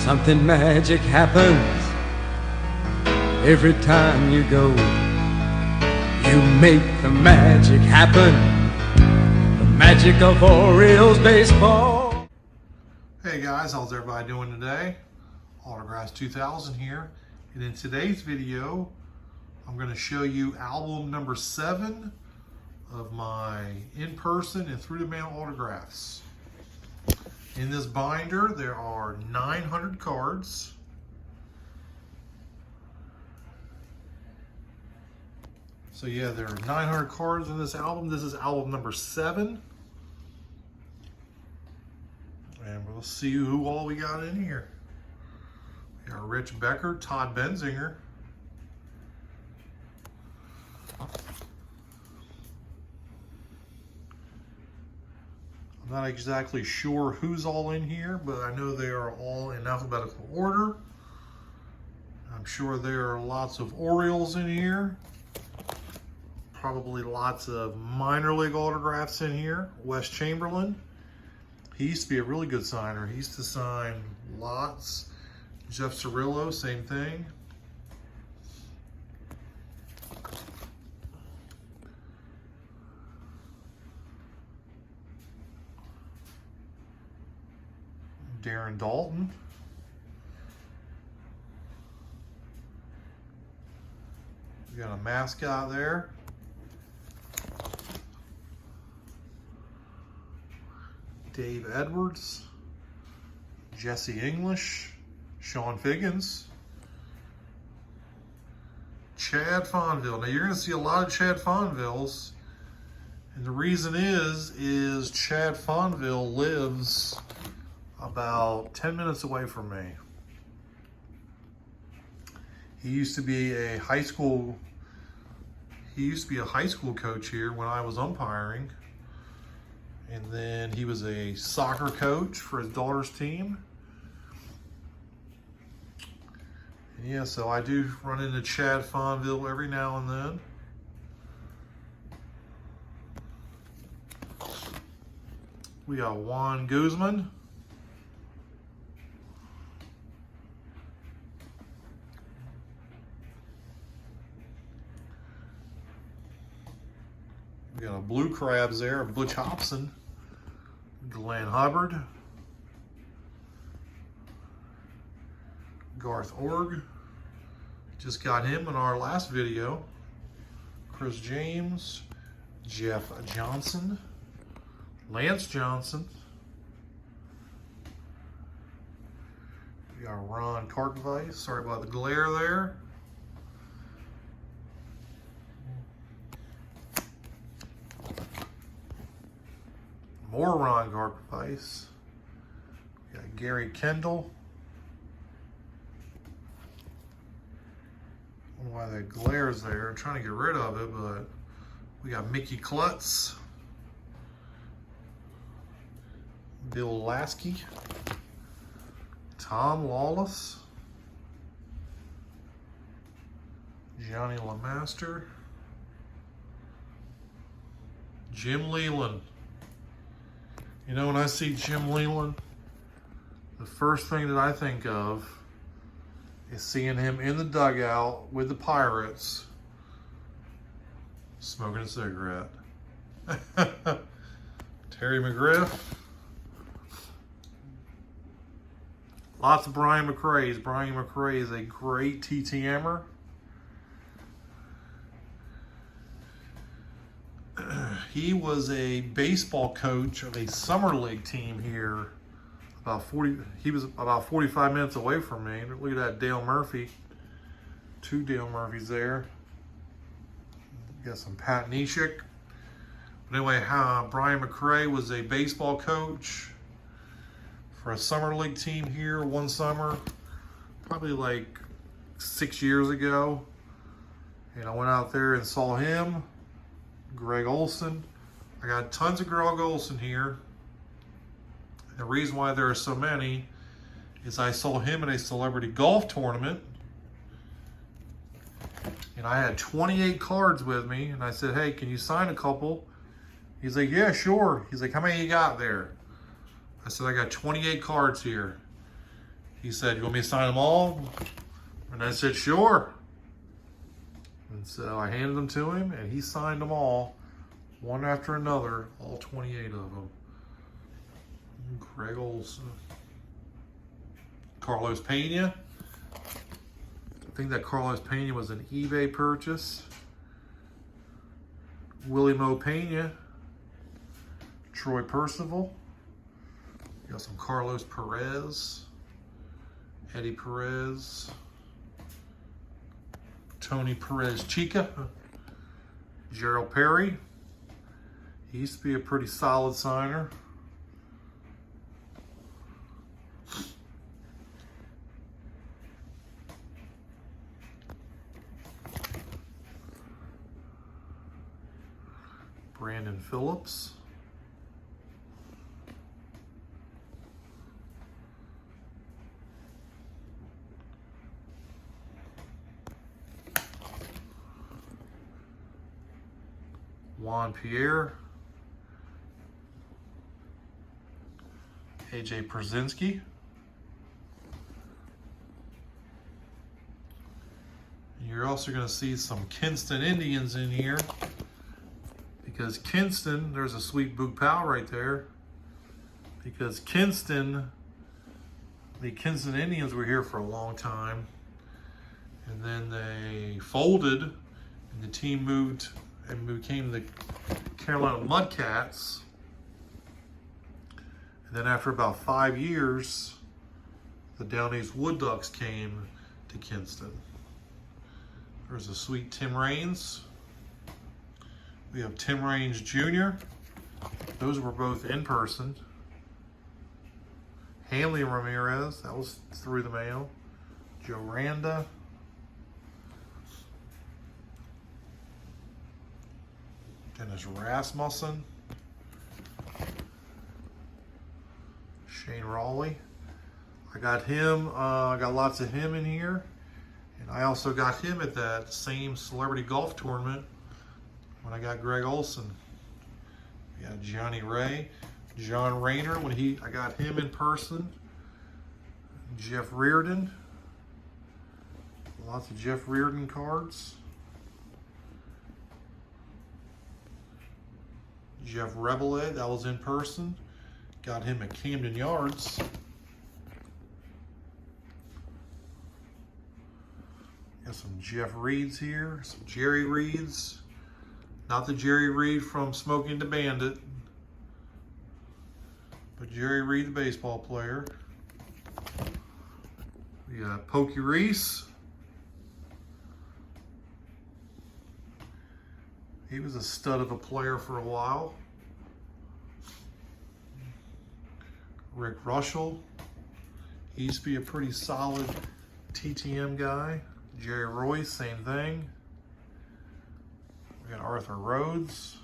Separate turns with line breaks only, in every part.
Something magic happens every time you go. You make the magic happen, the magic of Orioles baseball.
Hey guys, how's everybody doing today? Autographs 2000 here, and in today's video I'm going to show you album number 7 of my in-person and through-the-mail autographs. In this binder there are 900 cards. So yeah, there are 900 cards in this album. This is album number 7. And we'll see who all we got in here. We got Rich Becker, Todd Benzinger. I'm not exactly sure who's all in here, but I know they are all in alphabetical order. I'm sure there are lots of Orioles in here. Probably lots of minor league autographs in here. Wes Chamberlain. He used to be a really good signer. He used to sign lots. Jeff Cirillo, same thing. Darren Dalton. We got a mascot there. Dave Edwards, Jesse English, Sean Figgins, Chad Fonville. Now you're going to see a lot of Chad Fonvilles, and the reason is Chad Fonville lives about 10 minutes away from me. He used to be a high school coach here when I was umpiring. And then he was a soccer coach for his daughter's team. And yeah, so I do run into Chad Fonville every now and then. We got Juan Guzman. We got a Blue Crabs there, Butch Hobson. Glenn Hubbard, Garth Org, just got him in our last video. Chris James, Jeff Johnson, Lance Johnson. We got Ron Cartwright, sorry about the glare there. More Ron Garpavice. We got Gary Kendall. I don't know why that glares there. I'm trying to get rid of it, but we got Mickey Klutz. Bill Lasky. Tom Lawless. Johnny LeMaster. Jim Leland. You know, when I see Jim Leland, the first thing that I think of is seeing him in the dugout with the Pirates smoking a cigarette. Terry McGriff. Lots of Brian McRae's. Brian McRae is a great TTMer. He was a baseball coach of a summer league team here. He was about 45 minutes away from me. Look at that, Dale Murphy. 2 Dale Murphys there. Got some Pat Neshek. But anyway, Brian McRae was a baseball coach for a summer league team here one summer, probably like 6 years ago. And I went out there and saw him. Greg Olson. I got tons of Greg Olson here. The reason why there are so many is I saw him in a celebrity golf tournament, and I had 28 cards with me, and I said, hey, can you sign a couple? He's like, yeah, sure. He's like, how many you got there? I said, I got 28 cards here. He said, "You want me to sign them all?" And I said, "Sure." And so I handed them to him, and he signed them all, one after another, all 28 of them. Greg Olson. Carlos Pena. I think that Carlos Pena was an eBay purchase. Willie Mo Pena. Troy Percival. You got some Carlos Perez. Eddie Perez. Tony Perez Chica. Gerald Perry. He used to be a pretty solid signer. Brandon Phillips. Juan Pierre. AJ Przinsky. You're also going to see some Kinston Indians in here. Because Kinston, there's a sweet boot pal right there. Because Kinston, the Kinston Indians were here for a long time. And then they folded, and the team moved and became the Carolina Mudcats. And then after about 5 years, the Down East Wood Ducks came to Kinston. There's a sweet Tim Raines. We have Tim Raines Jr. Those were both in person. Hanley Ramirez, that was through the mail. Joe Randa. Dennis Rasmussen. Shane Raleigh. I got him, I got lots of him in here. And I also got him at that same celebrity golf tournament when I got Greg Olson. We got Johnny Ray, John Rayner when I got him in person. Jeff Reardon. Lots of Jeff Reardon cards. Jeff Rebeled, that was in person. Got him at Camden Yards. Got some Jeff Reeds here, some Jerry Reeds. Not the Jerry Reed from Smoking the Bandit, but Jerry Reed, the baseball player. We got Pokey Reese. He was a stud of a player for a while. Rick Russell. He used to be a pretty solid TTM guy. Jerry Royce, same thing. We got Arthur Rhodes.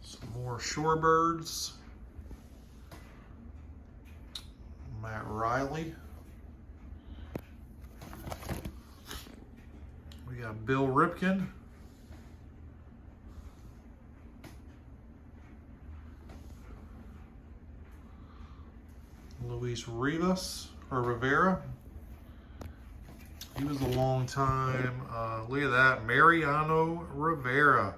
Some more Shorebirds. Matt Riley. We got Bill Ripken. Luis Rivera. He was a long time, look at that, Mariano Rivera.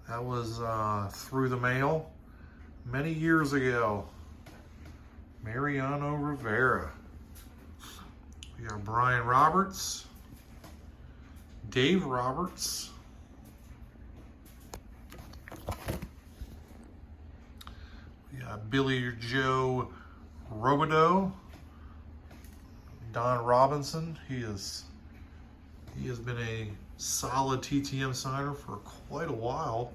That was through the mail many years ago. Mariano Rivera. We got Brian Roberts, Dave Roberts. We got Billy Joe Robideau. Don Robinson, he has been a solid TTM signer for quite a while.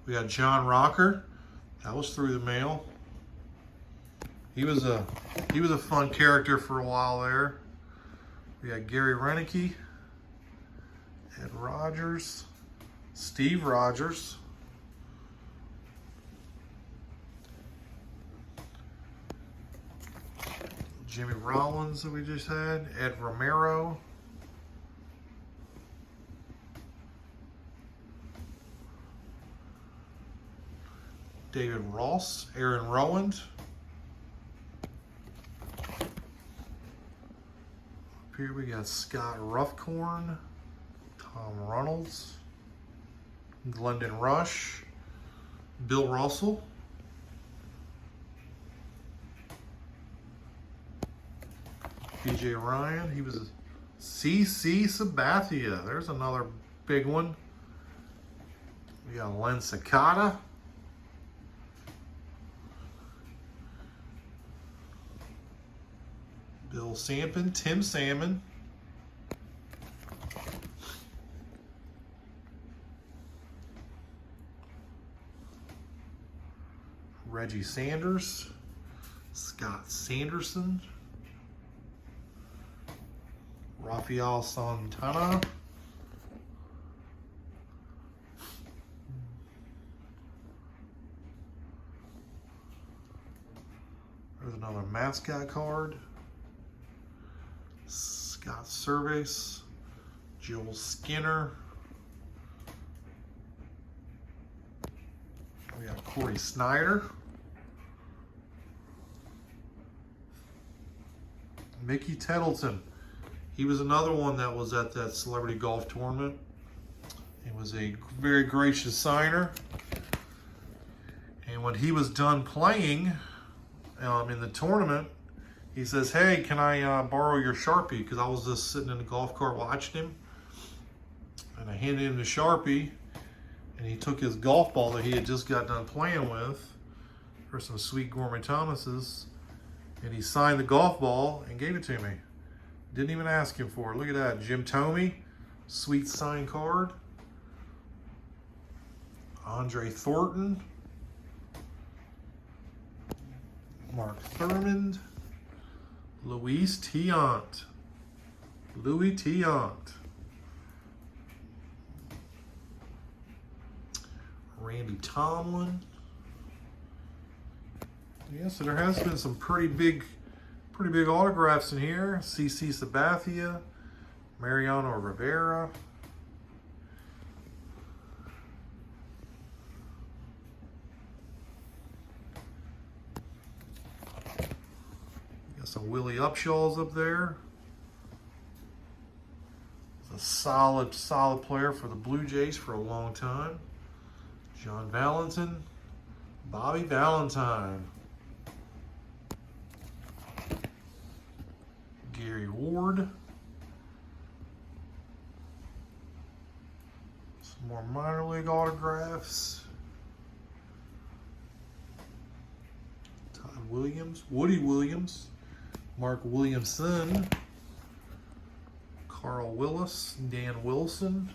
We got John Rocker, that was through the mail. He was a fun character for a while there. We got Gary Renicky, Ed Rogers, Steve Rogers. Jimmy Rollins that we just had, Ed Romero. David Ross, Aaron Rowland. Up here we got Scott Ruffcorn, Tom Runnels, Glendon Rush, Bill Russell, PJ Ryan. He was a CC Sabathia. There's another big one. We got Len Sakata. Bill Sampson, Tim Salmon. Reggie Sanders, Scott Sanderson, Rafael Santana, there's another mascot card, Scott Servais, Joel Skinner, we have Corey Snyder, Mickey Tettleton. He was another one that was at that celebrity golf tournament. He was a very gracious signer. And when he was done playing in the tournament, he says, "Hey, can I borrow your Sharpie?" Because I was just sitting in the golf cart watching him. And I handed him the Sharpie, and he took his golf ball that he had just got done playing with for some sweet Gourmet Thomases, and he signed the golf ball and gave it to me. Didn't even ask him for it. Look at that. Jim Thome, sweet signed card. Andre Thornton. Mark Thurmond. Luis Tiant. Louis Tiant. Randy Tomlin. Yeah, so there has been some pretty big autographs in here. CC Sabathia, Mariano Rivera. Got some Willie Upshaws up there. He's a solid player for the Blue Jays for a long time. John Valentin, Bobby Valentine. Gary Ward. Some more minor league autographs. Todd Williams, Woody Williams, Mark Williamson, Carl Willis, Dan Wilson,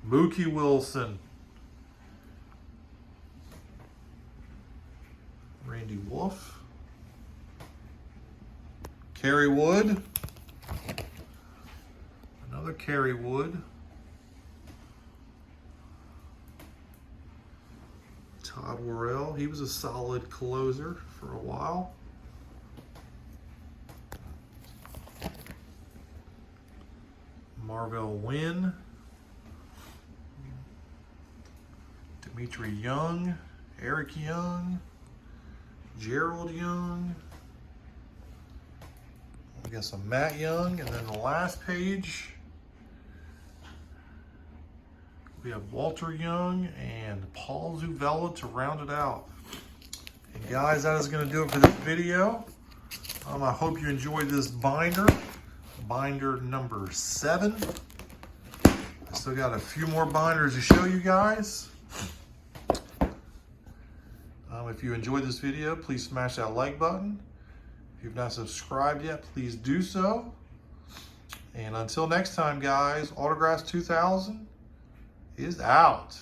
Mookie Wilson, Randy Wolf, Kerry Wood, another Kerry Wood, Todd Worrell, he was a solid closer for a while. Marvell Wynn, Dimitri Young, Eric Young, Gerald Young. We got some Matt Young, and then the last page, we have Walter Young and Paul Zuvella to round it out. And guys, that is going to do it for this video. I hope you enjoyed this binder number 7. I still got a few more binders to show you guys. If you enjoyed this video, please smash that like button. If you've not subscribed yet, please do so. And until next time, guys, Autographs 2000 is out.